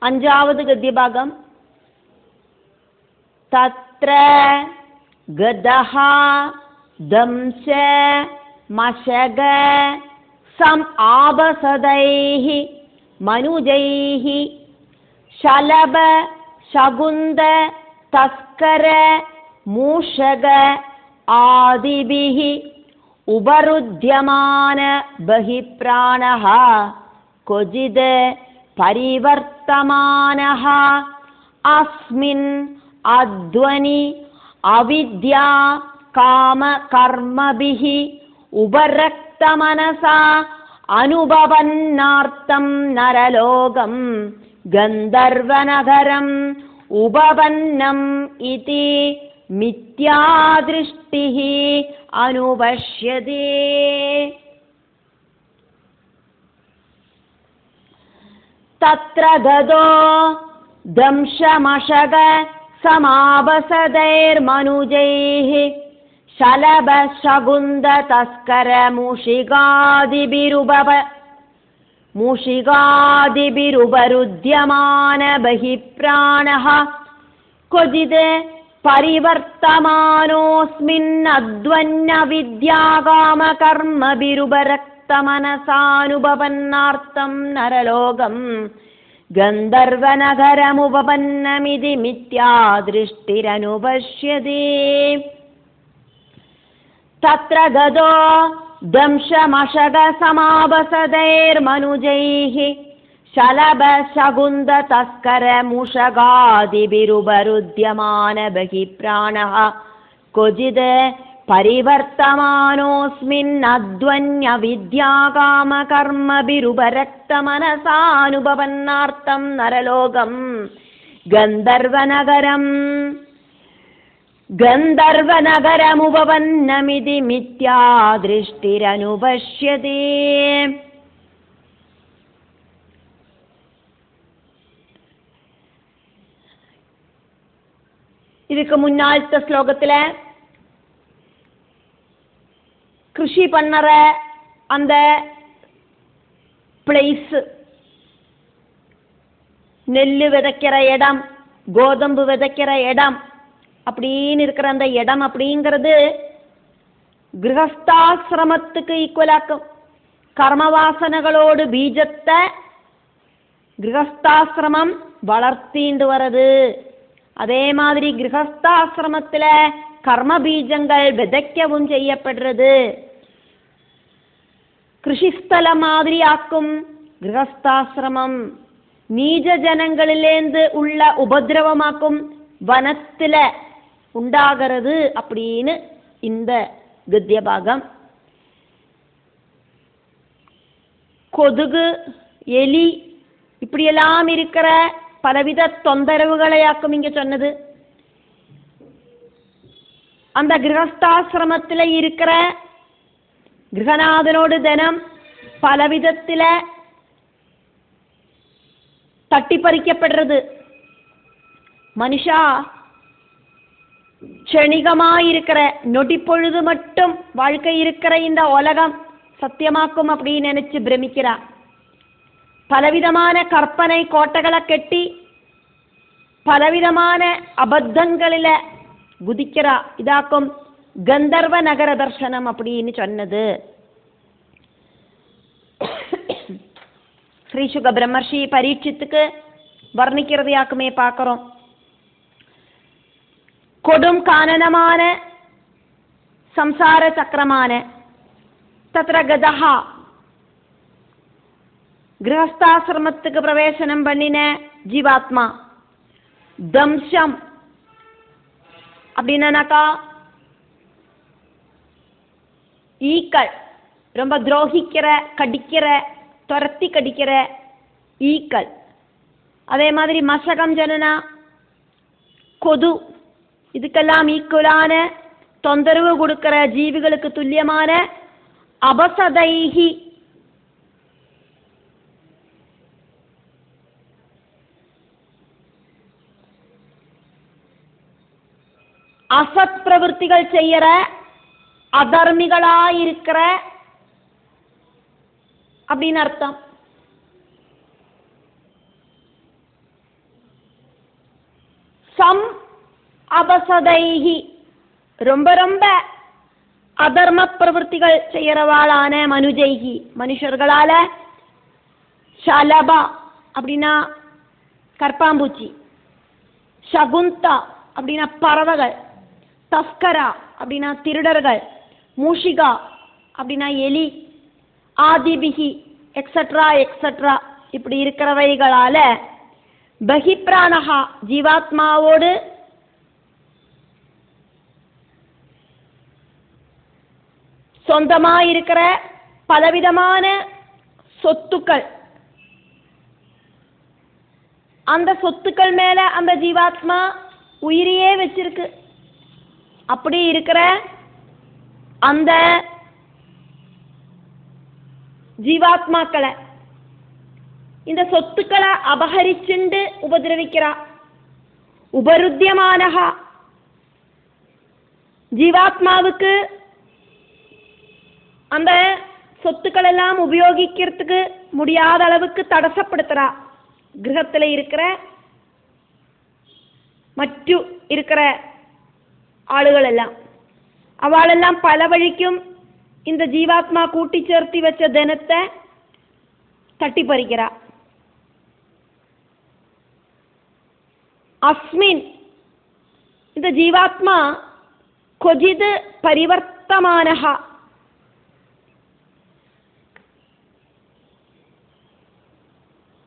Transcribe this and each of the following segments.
അഞ്ചാമത് ഗദ്യഭാഗം. തത്ര ഗദഃ ദംശ മശക സം ആബസദൈഃ മനുജൈഃ ശലഭ ശകുന്ദ തസ്കര മൂഷക ആദിഭിഃ ഉപരുദ്ധ്യമാന ബഹിപ്രാണഃ ക്വചിത് പരിവർത്തമാനഃ അസ്മിൻ അധ്വനി അവിദ്യാ കാമ കർമ്മഭിഃ ഉപരക്തമനസാ അനുഭവന്നാർത്ഥം നരലോകം ഗന്ധർവനഗരം ഉപപന്നം ഇതി മിഥ്യാദൃഷ്ടിഃ അനുപശ്യതേ. തത്ര ഗതോ ദംശമശക സമാപസദൈർമനുജൈഃ ശലഭ ശകുന്ദ തസ്കര മൂഷികാദിഭിരുപരുദ്ധ്യമാന ബഹിപ്രാണഃ ക്വചിത് പരിവർത്തമാനോസ്മിന്നധ്വന്യവിദ്യാകാമകർമ്മഭിരുപരക്തമനസാനുപപന്നാർത്ഥം നരലോകം ഗന്ധർവനഗരമുപപന്നമിതി മിഥ്യാദൃഷ്ടിരനുപശ്യതേ. തത്ര ഗതോ ദംശമശക സമാപസദൈർമനുജൈഃ ശലഭ ശകുന്ദ തസ്കര മൂഷകാദിഭിരുപരുദ്ധ്യമാന ബഹിപ്രാണഃ ക്വചിത് പരിവർത്തമാനോസ്മിന്നധ്വന്യവിദ്യാകാമകർമ്മഭിരുപരക്തമനസാനുപപന്നാർത്ഥം നരലോകം ഗന്ധർവനഗരമുപപന്നമിതി മിഥ്യാദൃഷ്ടിരനുപശ്യതേ. இதுக்கு முன்னாள்த்த ஸ்லோகத்துல கிருஷி பண்ணற அந்த பிளேஸ், நெல்லு விதைக்கிற இடம், கோதம்பு விதைக்கிற இடம் அப்படின்னு இருக்கிற அந்த இடம் அப்படிங்கிறது கிரகஸ்தாசிரமத்துக்கு ஈக்குவலாக்கும். கர்மவாசனைகளோடு பீஜத்தை கிரகஸ்தாசிரமம் வளர்த்தீண்டு வர்றது. அதே மாதிரி கிரகஸ்தாசிரமத்துல கர்ம பீஜங்கள் விதைக்கவும் செய்யப்படுறது. கிருஷிஸ்தலம் மாதிரி ஆக்கும் கிரகஸ்தாசிரமம். நீஜ ஜனங்களிலேந்து உள்ள உபதிரவமாக்கும் வனத்துல உண்டாகிறது அப்படின்னு இந்த கத்திய பாகம். கொதுகு, எலி இப்படியெல்லாம் இருக்கிற பலவித தொந்தரவுகளையாக்கும் இங்க சொன்னது. அந்த கிரகஸ்தாசிரமத்தில் இருக்கிற கிரகநாதனோடு தினம் பலவிதத்தில் தட்டி பறிக்கப்படுறது. மனுஷா க்ஷணிகமாயிருக்கிற நொடிப்பொழுது மட்டும் வாழ்க்கை இருக்கிற இந்த உலகம் சத்தியமாக்கும் அப்படின்னு நினைச்சு பிரமிக்கிறா. பலவிதமான கற்பனை கோட்டைகளை கட்டி பலவிதமான அபத்தங்களில குதிக்கிறா. இதாக்கும் கந்தர்வ நகர தர்சனம் அப்படின்னு சொன்னது. ஸ்ரீசுக பிரம்மர்ஷி பரீட்சித்துக்கு வர்ணிக்கிறது யாக்குமே பார்க்கிறோம். கொடும் கானனமான சம்சார சக்கரமான தத்ர கதஹா கிரகஸ்தாசிரமத்துக்கு பிரவேசனம் பண்ணின ஜீவாத்மா. தம்சம் அப்படின்னாக்கா ஈக்கள், ரொம்ப துரோகிக்கிற, கடிக்கிற, துரத்தி கடிக்கிற ஈக்கள். அதே மாதிரி மசகம் ஜனனா கொது, இதுக்கெல்லாம் ஈக்குவலான தொந்தரவு கொடுக்கிற ஜீவிகளுக்கு துல்லியமான அபசதைஹி, அசத் பிரவൃத்திகள் செய்யற அதர்மிகளாயிருக்கிற அப்படின்னு அர்த்தம். சம் அபசதைஹி ரொம்ப ரொம்ப அதர்ம பிரவൃத்திகள் செய்யறவாளான மனுஜைஹி மனுஷர்களால, ஷலபா அப்படின்னா கற்பாம்பூச்சி, சகுந்தா அப்படின்னா பறவைகள், தஸ்கரா அப்படின்னா திருடர்கள், மூஷிகா அப்படின்னா எலி, ஆதிபிகி எக்ஸட்ரா எக்ஸட்ரா இப்படி இருக்கிறவைகளால பகிப்ராணஹா ஜீவாத்மாவோடு சொந்தமாயிருக்கிற பலவிதமான சொத்துக்கள், அந்த சொத்துக்கள் மேல அந்த ஜீவாத்மா உயிரையே வச்சிருக்கு. அப்படி இருக்கிற அந்த ஜீவாத்மாக்களை இந்த சொத்துக்களை அபகரிச்சுண்டு உபதிரவிக்கிறா. உபருத்தியமானஹா ஜீவாத்மாவுக்கு அந்த சொத்துக்கள் எல்லாம் உபயோகிக்கிறதுக்கு முடியாத அளவுக்கு தடசப்படுத்துறா. கிரகத்தில் இருக்கிற மற்ற இருக்கிற ஆளுகள் எல்லாம் அவளெல்லாம் பல வழிக்கும் இந்த ஜீவாத்மா கூட்டி சேர்த்தி வச்ச தனத்தை தட்டி பறிக்கிறா. அஸ்மின் இந்த ஜீவாத்மா கொஜித் பரிவர்த்தமானஹா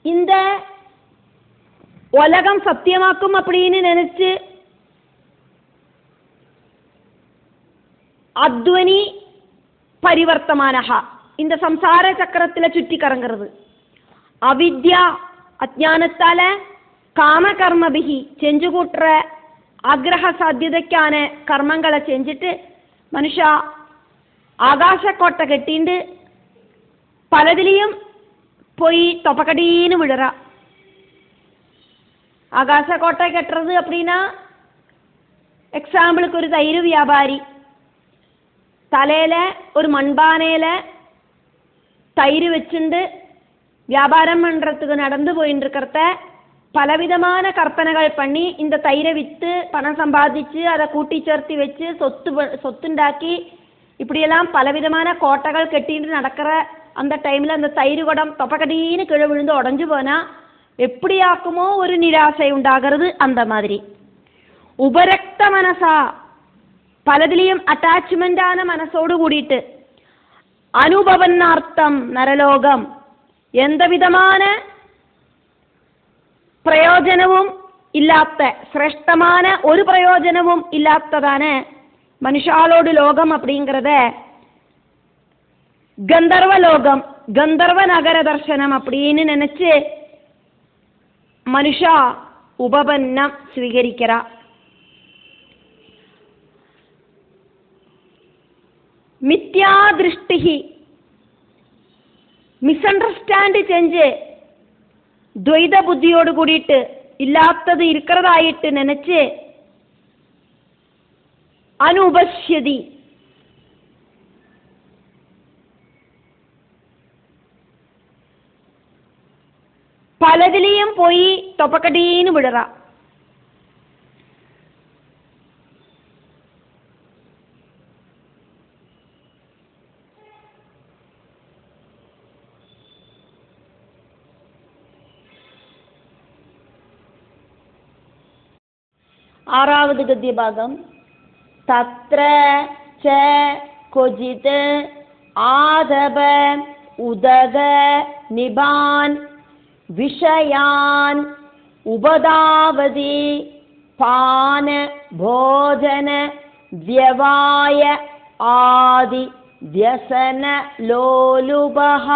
இந்த உலகம் சத்தியமாக்கும் அப்படின்னு நினைச்சு அத்வனி பரிவர்த்தமானஹா இந்த சம்சார சக்கரத்தில் சுற்றி கறங்கிறது. அவித்யா அஜானத்தால காமகர்மபிகி செஞ்சு கூட்டுற ஆக்ரஹ சாத்தியதைக்கான கர்மங்களை செஞ்சுட்டு மனுஷா ஆகாசக்கோட்டை கட்டிண்டு பலதிலையும் போய் தொப்பக்கடின்னு விடுறா. ஆகாசக்கோட்டை கட்டுறது அப்படின்னா எக்ஸாம்பிளுக்கு ஒரு தயிர் வியாபாரி தலையில ஒரு மண்பானையில தயிர் வச்சுண்டு வியாபாரம் பண்றதுக்கு நடந்து போயின்னு இருக்கிறத பலவிதமான கற்பனைகள் பண்ணி இந்த தயிரை விற்று பணம் சம்பாதிச்சு அதை கூட்டி சேர்த்து வச்சு சொத்துண்டாக்கி இப்படியெல்லாம் பலவிதமான கோட்டைகள் கட்டிட்டு நடக்கிற அந்த டைமில் அந்த தயிர் குடம் தொப்பக்கடின்னு கீழே விழுந்து உடஞ்சு போனால் எப்படி ஆக்குமோ ஒரு நிராசை உண்டாகிறது. அந்த மாதிரி உபரக்த மனசா பலதிலையும் அட்டாச்மெண்டான மனசோடு கூடிட்டு அனுபவனார்த்தம் நரலோகம் எந்த விதமான பிரயோஜனവും ഇല്ലാത്ത ശ്രേഷ്ഠமான ഒരു പ്രയോജനവും ഇല്ലാത്തതാണ് മനുഷ്യാളോട് ലോകം அப்படிங்கிறத கந்தர்வலோகம் கந்தர்வ நகர தர்சனம் அப்படின்னு நினைச்சு மனுஷா உபபன்னம் ஸ்வீகரிக்கிறா. மித்யா திருஷ்டி மிஸ்அண்டர்ஸ்டாண்ட் செஞ்சு துவைத புத்தியோடு கூடிட்டு இல்லாதது இருக்கிறதாயிட்டு நினைச்சு அனுபஷ்யதி பலதிலையும் போய் தொப்பக்கடின்னு விடுறா. ஆறாவது கத்திய பாகம். தத்ர ச கொஜித் ஆதப உதக நிபான் விஷயான் உபதாவதி பான போஜன வியவாய ஆதி வியசன லோலுபஹ.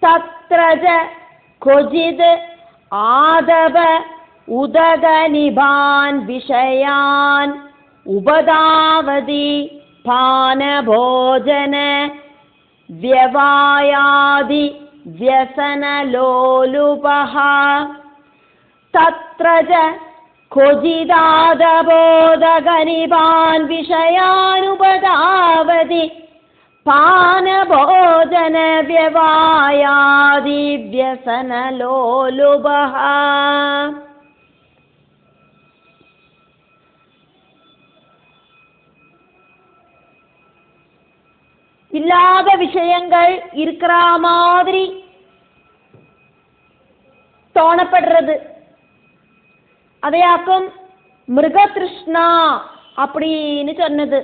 தத்ர ச கொஜித் ஆதப உதக நிபான் விஷயான் உபதாவதி பான போஜன வியவாயாதி व्यसनलोलुपः. तत्र च क्वचिदादबोधगनिपान् विषयानुपदावति पानभोजनव्यवायादि व्यसनलोलुपः. இல்லாத விஷயங்கள் இருக்கிற மாதிரி தோணப்படுறது. அதையாக்கும் மிருகத்ருஷ்ணா அப்படின்னு சொன்னது.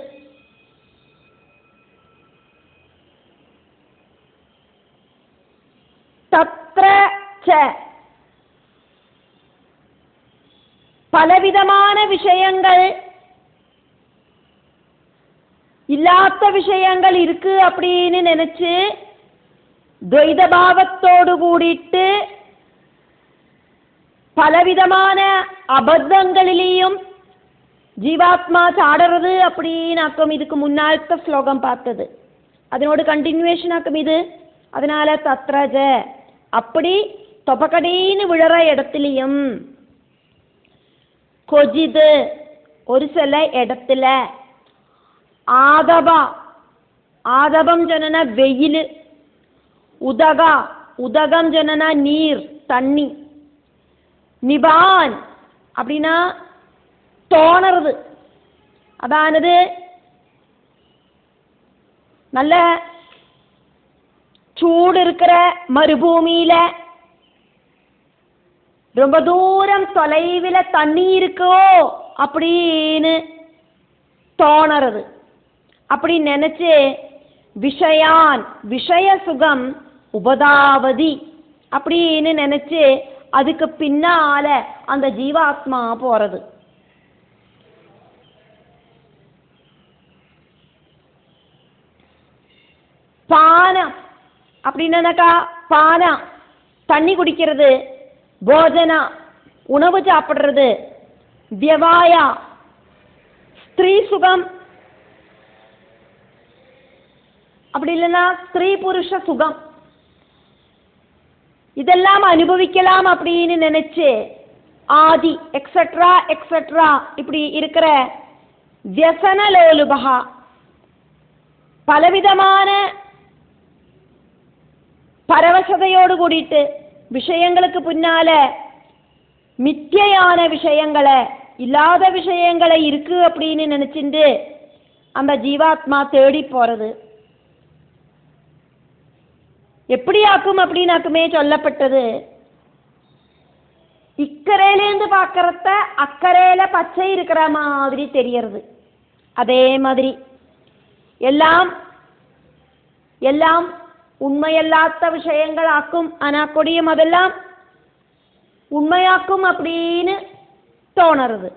தத்ர ச பலவிதமான விஷயங்கள், இல்லாத விஷயங்கள் இருக்கு அப்படின்னு நினைச்சு துவைத பாவத்தோடு கூடிட்டு பலவிதமான அபத்தங்களிலேயும் ஜீவாத்மா சாடுறது அப்படின்னாக்கும் இதுக்கு முன்னாள்த்த ஸ்லோகம் பார்த்தது. அதனோட கண்டினியூவேஷன் ஆக்கும் இது. அதனால தத்ரஜ அப்படி தொபக்கடின்னு விழற இடத்துலையும், கொஜிது ஒரு சில இடத்துல, ஆதபா ஆதபம் சொன்னா வெயில், உதகா உதகம் சொன்னா நீர் தண்ணி, நிபான் அப்படின்னா தோணறது. அதானது நல்ல சூடு இருக்கிற மறுபூமியில ரொம்ப தூரம் தொலைவில் தண்ணி இருக்கோ அப்படின்னு தோணறது. அப்படி நினைச்சு விஷயான் விஷய சுகம் உபதாவதி அப்படின்னு நினைச்சு அதுக்கு பின்னால அந்த ஜீவாத்மா போறது. பானம் அப்படின்னாக்கா பானா தண்ணி குடிக்கிறது, போஜனா உணவு சாப்பிடுறது, வியவாயா ஸ்திரீ சுகம், அப்படி இல்லைன்னா ஸ்திரீ புருஷ சுகம், இதெல்லாம் அனுபவிக்கலாம் அப்படின்னு நினைச்சு ஆதி எக்ஸெட்ரா எக்ஸெட்ரா இப்படி இருக்கிற வியசன லோலுபகா பலவிதமான பரவசதையோடு கூடிட்டு விஷயங்களுக்கு பின்னால மித்தியான விஷயங்களை, இல்லாத விஷயங்களை இருக்கு அப்படின்னு நினைச்சிட்டு அந்த ஜீவாத்மா தேடி போறது. எப்படி ஆக்கும் அப்படின்னாக்குமே சொல்லப்பட்டது. இக்கரையிலேருந்து பார்க்கறத அக்கறையில பச்சை இருக்கிற மாதிரி தெரியறது. அதே மாதிரி எல்லாம் எல்லாம் உண்மையல்லாத விஷயங்கள் ஆக்கும். ஆனா கொடியும் அதெல்லாம் உண்மையாக்கும் அப்படின்னு தோணறது.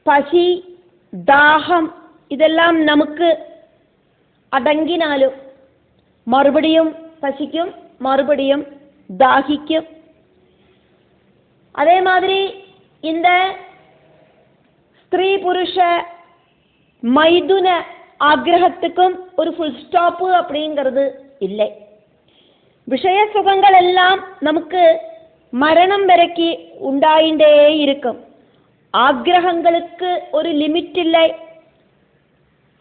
பசி தாகம் இதெல்லாம் நமக்கு அடங்கினாலும் மறுபடியும் பசிக்கும், மறுபடியும் தாகிக்கும். அதே மாதிரி இந்த ஸ்திரீ புருஷ மைதுன ஆக்கிரகத்துக்கும் ஒரு ஃபுல் ஸ்டாப்பு அப்படிங்கிறது இல்லை. விஷய சுகங்கள் எல்லாம் நமக்கு மரணம் வரைக்கு உண்டாயிண்டே இருக்கும். ஆக்கிரகங்களுக்கு ஒரு லிமிட் இல்லை.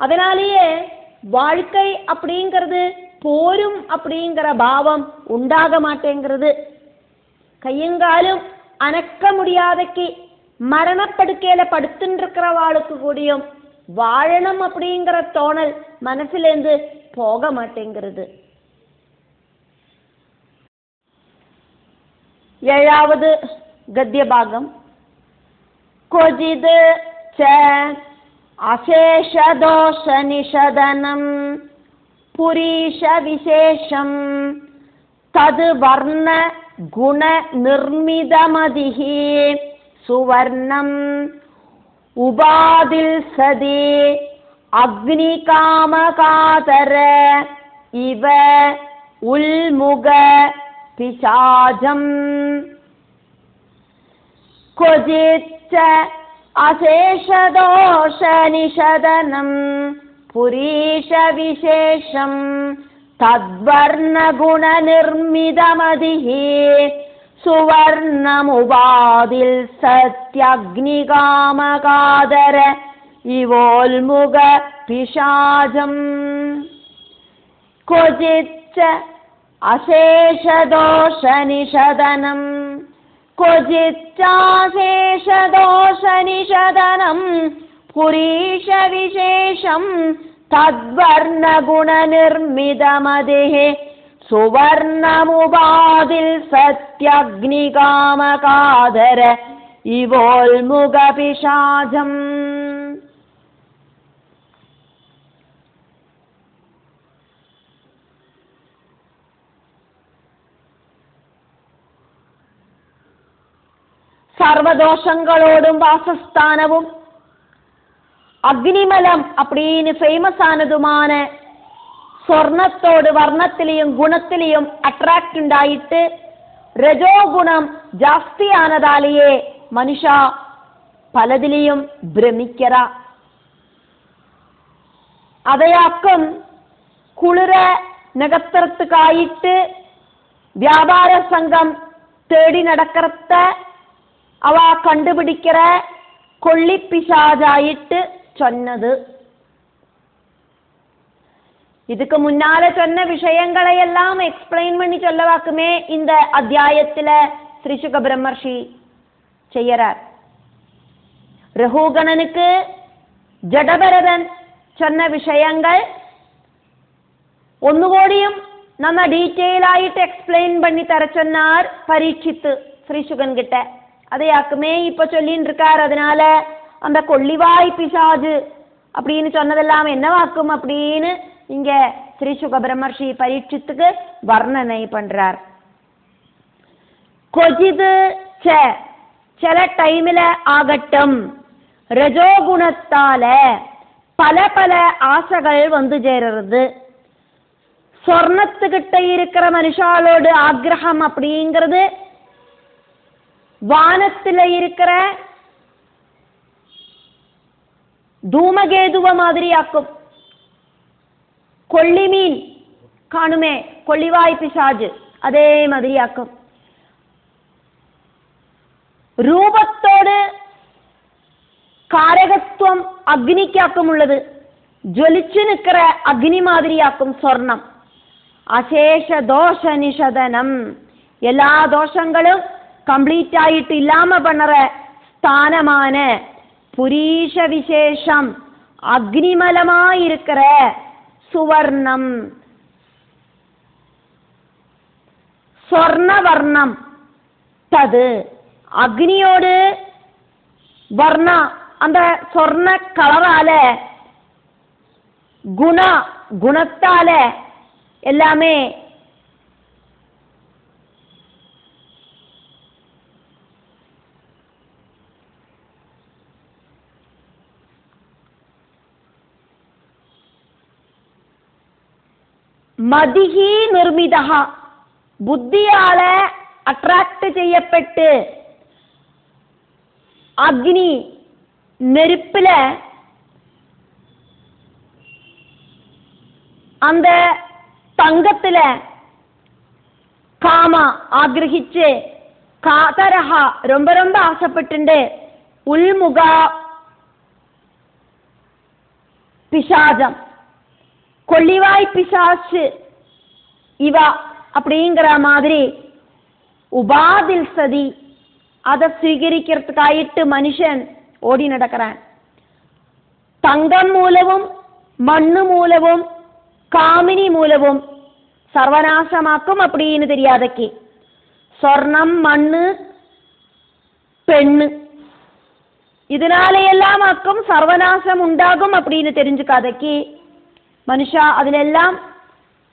அதனாலேயே வாழ்க்கை அப்படிங்கிறது போரும் அப்படிங்கிற பாவம் உண்டாக மாட்டேங்கிறது. கையங்காலும் அணக்க முடியாதக்கு மரணப்படுக்கையில படுத்துட்டு இருக்கிறவாளுக்கு கூடியும் வாழணும் அப்படிங்கிற தோணல் மனசுலேருந்து போக மாட்டேங்கிறது. 7வது கத்திய பாகம். கொஜித் ச அசேஷ தோஷ நிஷதனம் புரீஷ விசேஷம் தது வர்ண குண நிர்மிதமதிஹி சுவர்ணம் உபாதில் சதி அக்னி காமகாதர இவ உள்முக பிசாஜம். கொஜிச்ச அசேஷதோஷ நிஷதனம் புரீஷ விசேஷம் தத்வர்ண குண நிர்மிதமதிஹி சுவர்ணமுபாதில் சத்யக்னிகாமகாதர இவோல்முக பிசாஜம். கொஜிச்ச அசேஷதோஷ நிஷதனம் क्वचिच्चाशेषदोषनिषदनं புரீஷ விசேஷம் தத்வர்ண குண நிர்மிதமதே சுவர்ணமுபாதில் சத்யக்னி காமகாதர இவோல்முக பிசாஜம். സർവദോഷങ്ങളോടും വാസസ്ഥാനവും അഗ്നിമലം அப்படின்னு ഫേമസ് ആനതുമാണ് സ്വർണത്തോട് വർണ്ണത്തിലെയും ഗുണത്തിലെയും അട്രാക്ട് ഉണ്ടായിട്ട് രജോ ഗുണം ജാസ്തിയാനതാലെയേ മനുഷ്യ പലതിലെയും ഭ്രമിക്കറ. അதையாக்கும் കുളിര നഗത്രത്തുക്കായിട്ട് വ്യാപാര സംഘം തേടി നടക്കറത്ത അവ കണ്ടുപിടിக்கிற கொள்ளிப்பிசாஜாயிட்டு சொன்னது. இதுக்கு முன்னால சொன்ன விஷயங்களை எல்லாம் எக்ஸ்பிளைன் பண்ணி சொல்லவாக்குமே இந்த அத்தியாயத்துல ஸ்ரீ சுக பிரம்மர்ஷி செய்யறார். ரகுகணனுக்கு ஜடபரதன் சொன்ன விஷயங்கள் ஒന്നുകൂടിയും நம்ம டீட்டெயில் ஆயிட்டு எக்ஸ்பிளைன் பண்ணி தர சொன்னார் பரீட்சித்து ஸ்ரீ சுகன் கிட்ட. அதையாக்குமே இப்ப சொல்லின்னு இருக்கார். அதனால அந்த கொள்ளிவாய் பிசாஜு அப்படின்னு சொன்னதெல்லாம் என்னவாக்கும் அப்படின்னு இங்க ஸ்ரீ சுக பிரம்மர்ஷி பரீட்சித்துக்கு வர்ணனை பண்றார். கொஜிது சில டைம்ல ஆகட்டும் ரஜோகுணத்தால பல பல ஆசைகள் வந்து சேருறது. சொர்ணத்துக்கிட்ட இருக்கிற மனுஷாலோடு ஆக்ரஹம் அப்படிங்கிறது வானத்துல இருக்கிற தூமகேதுவ மாதிரியாக்கும். கொள்ளி மீன் காணுமே கொள்ளிவாய் பிசாஜு அதே மாதிரியாக்கும். ரூபத்தோடு காரகத்துவம் அக்னிக்காக்கும் உள்ளது. ஜொலிச்சு நிற்கிற அக்னி மாதிரியாக்கும் சொர்ணம். அசேஷ தோஷ நிஷதனம் எல்லா தோஷங்களும் கம்ப்ளீட் ஆயிட்டு இல்லாம பண்ணற ஸ்தானமான புரீஷ விசேஷம் அக்னிமலமாயிருக்கிற சுவர்ணம் சொர்ணவர்ணம் தது அக்னியோடு வர்ணா அந்த சொர்ண கலரால குணத்தால எல்லாமே மதிஹி நிர்மிதா புத்தியால அட்ராக்ட் செய்யப்பட்டு அக்னி நெருப்புல அந்த தங்கத்துல காமா ஆகிரகிச்சு காதரஹா ரொம்ப ரொம்ப ஆசைப்பட்டு உள்முகா பிசாஜம் கொள்ளிவாய் பிசாசு இவ அப்படிங்கிற மாதிரி உபாதில் சதி அதை സ്വീകരിக்கிறதுக்காயிட்டு மனுஷன் ஓடி நடக்கிறான். தங்கம் மூலவும் மண்ணு மூலவும் காமினி மூலவும் சர்வநாசமாக்கும் அப்படின்னு தெரியாதக்கு. சொர்ணம் மண்ணு பெண்ணு இதனாலையெல்லாம் ஆக்கும் சர்வநாசம் உண்டாகும் அப்படின்னு தெரிஞ்சுக்காதக்கு மனுஷா அதிலெல்லாம்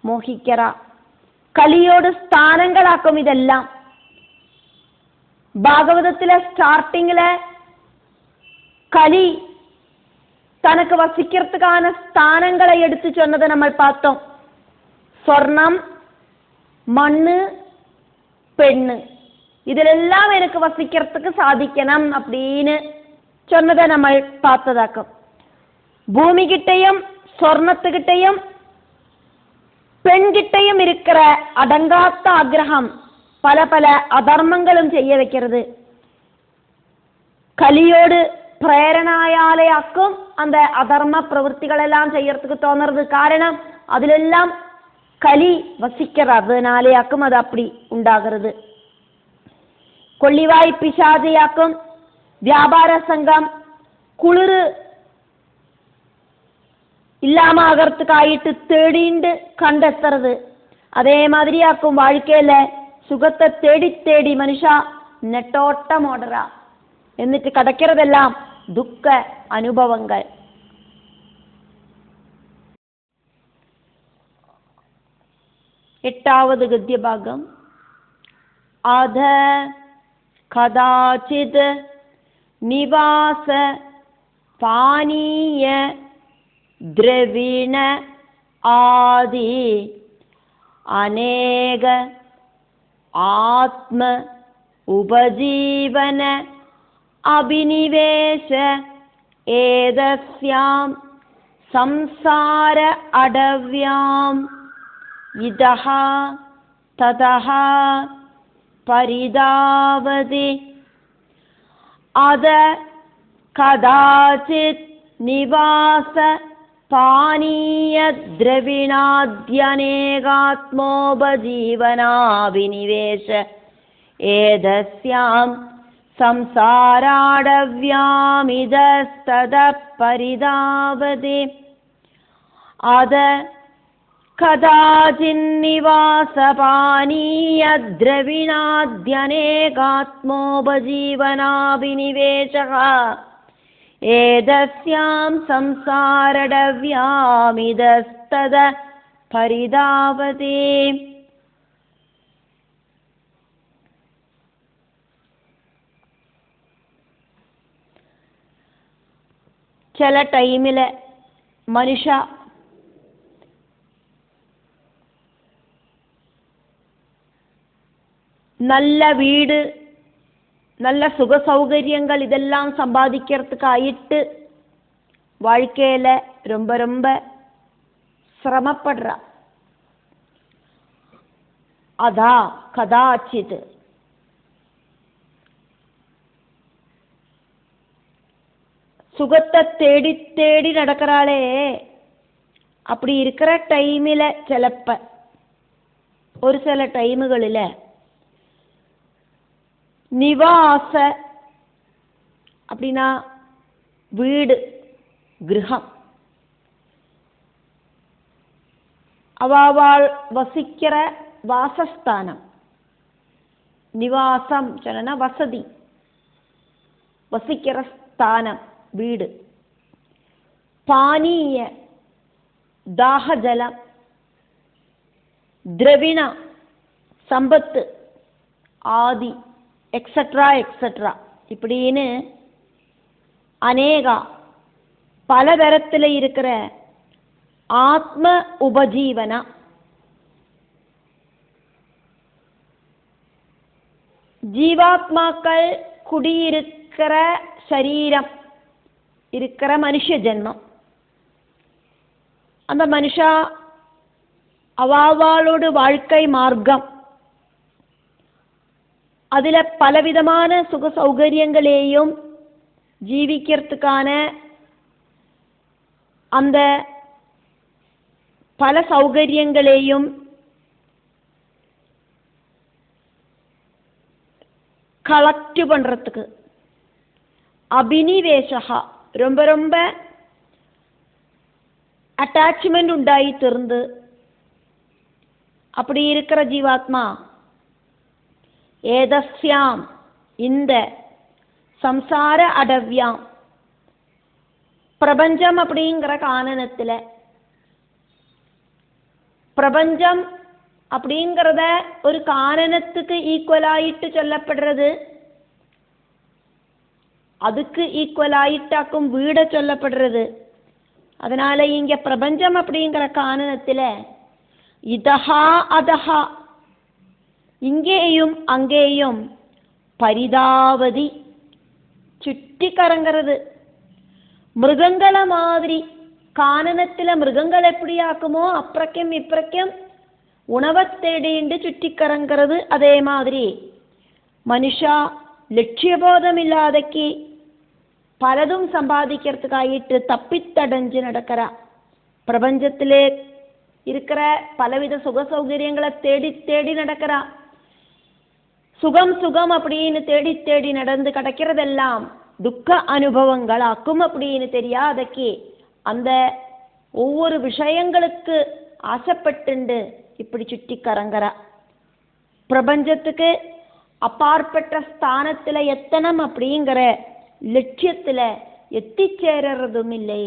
மோகிக்கிறா. கலியோடு ஸ்தானங்களாக்கும் இதெல்லாம். பாகவதத்துல ஸ்டார்டிங்ல கலி தனக்கு வசிக்கிறதுக்கான ஸ்தானங்களை எடுத்து சொன்னதை நம்ம பார்த்தோம். சொர்ணம் மண்ணு பெண்ணு இதிலெல்லாம் எனக்கு வசிக்கிறதுக்கு சாதிக்கணும் அப்படின்னு சொன்னதை நம்ம பார்த்ததாக்கும். பூமி கிட்டையும் சொர்ணத்துக்கிட்டையும் பெண்கிட்டையும் இருக்கிற அடங்காத்த ஆக்ரகம் பல பல அதர்மங்களும் செய்ய வைக்கிறது. கலியோடு பிரேரணாயாலையாக்கும் அந்த அதர்ம பிரவൃத்திகள் எல்லாம் செய்யறதுக்கு தோணுறது. காரணம் அதிலெல்லாம் கலி வசிக்கிறதுனாலேயாக்கும் அது அப்படி உண்டாகிறது. கொள்ளிவாய் பிசாதையாக்கும் வியாபார சங்கம் குளிர் இல்லாம ஆகிறதுக்காயிட்டு தேடிண்டு கண்டெத்துறது. அதே மாதிரியாக்கும் வாழ்க்கையில சுகத்தை தேடி தேடி மனுஷா நெட்டோட்டம் ஓடுறா. എന്നിട്ട് கிடைக்கிறதெல்லாம் துக்க அனுபவங்கள். எட்டாவது கத்திய பாகம். அத கதாச்சித் நிவாச பானீய திரவிண ஆதி அநேக ஆத்ம உபஜீவன அபினிவேஷ ஏதஸ்யாம் சம்சார அடவ்யாம் இதஹ ததஹ பரிதாவதி. அத கதாசித் நிவாச பானீய திரவிணாத்யநேகாத்மோபஜீவனாபினிவேஷ ஏதஸ்யாம் சம்சாராடவ்யாமிதஸ்தத பரிதாவதி. அத கதாசின்னிவாச பானீய திரவிணாத்யநேகாத்மோபஜீவனாபினிவேஷः ஏதஸ்யாம் சம்சாரடவ்யாமிதஸ்தத பரிதாவதி. ചില ടൈമിൽ മനുഷ്യ நல்ல வீடு, நல்ல சுக சௌகரியங்கள் இதெல்லாம் சம்பாதிக்கிறதுக்காயிட்டு வாழ்க்கையில் ரொம்ப ரொம்ப சிரமப்படுறா. அதா கதாச்சித் சுகத்தை தேடி தேடி நடக்கிறாளே. அப்படி இருக்கிற டைமில் சிலப்ப ஒரு சில டைமுகளில் நிவாச அப்படின்னா வீடு, கிரகம், அவள் வசிக்கிற வாசஸ்தானம். நிவாசம் சொன்னா வசதி, வசிக்கிற ஸ்தானம் வீடு. பானீய தாகஜலம், திரவிண சம்பத்து, ஆதி எக்ஸட்ரா எக்ஸட்ரா இப்படின்னு அநேகா பலதரத்தில் இருக்கிற ஆத்ம உபஜீவனா ஜீவாத்மாக்கள் குடியிருக்கிற சரீரம் இருக்கிற மனுஷ ஜென்மம். அந்த மனுஷா அவாவாளோட வாழ்க்கை மார்க்கம் அதில் பலவிதமான சுக சௌகரியங்களையும் ஜீவிக்கிறதுக்கான அந்த பல சௌகரியங்களையும் கலெக்ட் பண்ணுறதுக்கு அபினிவேஷா ரொம்ப ரொம்ப அட்டாச்மெண்ட் உண்டாகி திருந்து அப்படி இருக்கிற ஜீவாத்மா ஏதஸ்யாம் இந்த சம்சார அடவ்யாம் பிரபஞ்சம் அப்படிங்கிற காரணத்தில், பிரபஞ்சம் அப்படிங்கிறத ஒரு காரணத்துக்கு ஈக்குவலாயிட்டு சொல்லப்படுறது, அதுக்கு ஈக்குவலாயிட்டாக்கும் வீட சொல்லப்படுறது. அதனால இங்க பிரபஞ்சம் அப்படிங்கிற காரணத்தில் இதஹா அதஹா இங்கேயும் அங்கேயும் பரிதாவதி சுட்டி கறங்கிறது. மிருகங்களை மாதிரி கானனத்தில் மிருகங்கள் எப்படி ஆக்குமோ அப்புறக்கும் இப்புறக்கும் உணவை தேடிண்டு சுட்டி கறங்கிறது. அதே மாதிரி மனுஷா லட்சியபோதம் இல்லாதக்கு பலதும் சம்பாதிக்கிறதுக்காயிட்டு தப்பித்தடைஞ்சு நடக்கிறா. பிரபஞ்சத்திலே இருக்கிற பலவித சுக சௌகரியங்களை தேடி தேடி நடக்கிறா. சுகம் சுகம் அப்படின்னு தேடி தேடி நடந்து கிடைக்கிறதெல்லாம் துக்க அனுபவங்களாக்கும் அப்படின்னு தெரியாதக்கு அந்த ஒவ்வொரு விஷயங்களுக்கு ஆசைப்பட்டுண்டு இப்படி சுற்றி கறங்குறா. பிரபஞ்சத்துக்கு அப்பாற்பட்ட ஸ்தானத்தில் எத்தனம் அப்படிங்கிற லட்சியத்தில் எத்தி சேரறதும் இல்லை